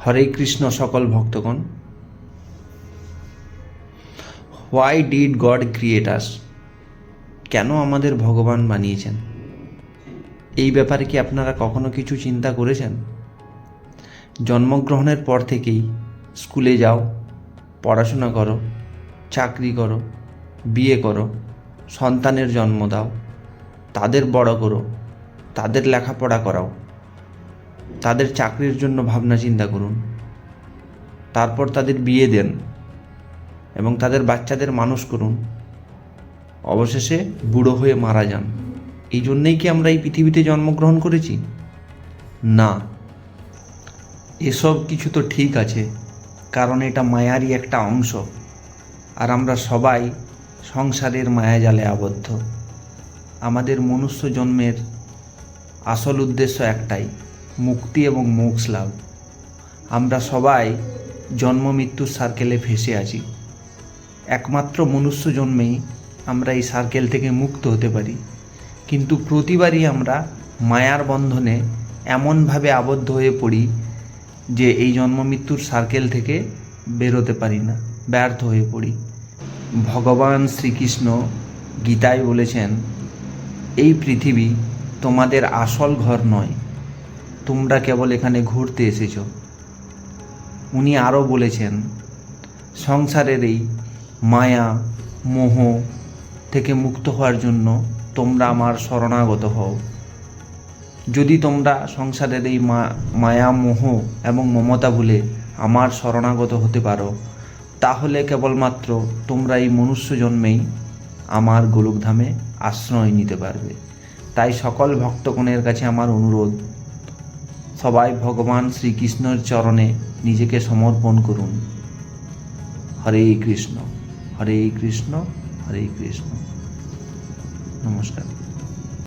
হরে কৃষ্ণ সকল ভক্তগণ। Why did god create আস? কেন আমাদের ভগবান বানিয়েছেন? এই ব্যাপারে কি আপনারা কখনো কিছু চিন্তা করেছেন? জন্মগ্রহণের পর থেকেই স্কুলে যাও, পড়াশোনা করো, চাকরি করো, বিয়ে করো, সন্তানের জন্ম দাও, তাদের বড় করো, তাদের লেখাপড়া করাও, তাদের চাকরির জন্য ভাবনা চিন্তা করুন, তারপর তাদের বিয়ে দেন এবং তাদের বাচ্চাদের মানুষ করুন, অবশেষে বুড়ো হয়ে মারা যান। এই জন্যেই কি আমরা এই পৃথিবীতে জন্মগ্রহণ করেছি? না, এসব কিছু তো ঠিক আছে, কারণ এটা মায়ারই একটা অংশ, আর আমরা সবাই সংসারের মায়াজালে আবদ্ধ। আমাদের মনুষ্য জন্মের আসল উদ্দেশ্য একটাই, মুক্তি এবং মোক্ষ লাভ। আমরা সবাই জন্ম মৃত্যুর সার্কেলে ফেঁসে আছি। একমাত্র মনুষ্য জন্মেই আমরা এই সার্কেল থেকে মুক্ত হতে পারি, কিন্তু প্রতিবারই আমরা মায়ার বন্ধনে এমনভাবে আবদ্ধ হয়ে পড়ি যে এই জন্ম মৃত্যুর সার্কেল থেকে বেরোতে পারি না, ব্যর্থ হয়ে পড়ি। ভগবান শ্রীকৃষ্ণ গীতায় বলেছেন, এই পৃথিবী তোমাদের আসল ঘর নয়, তোমরা কেবল এখানে ঘুরতে এসেছ। উনি আরও বলেছেন, সংসারের এই মায়া মোহ থেকে মুক্ত হওয়ার জন্য তোমরা আমার শরণাগত হও। যদি তোমরা সংসারের এই মায়া মোহ এবং মমতা ভুলে আমার শরণাগত হতে পারো, তাহলে কেবলমাত্র তোমরা এই মনুষ্য জন্মেই আমার গোলকধামে আশ্রয় নিতে পারবে। তাই সকল ভক্তগণের কাছে আমার অনুরোধ, সবাই ভগবান শ্রীকৃষ্ণের চরণে নিজেকে সমর্পণ করুন। হরে কৃষ্ণ, হরে কৃষ্ণ, হরে কৃষ্ণ। নমস্কার।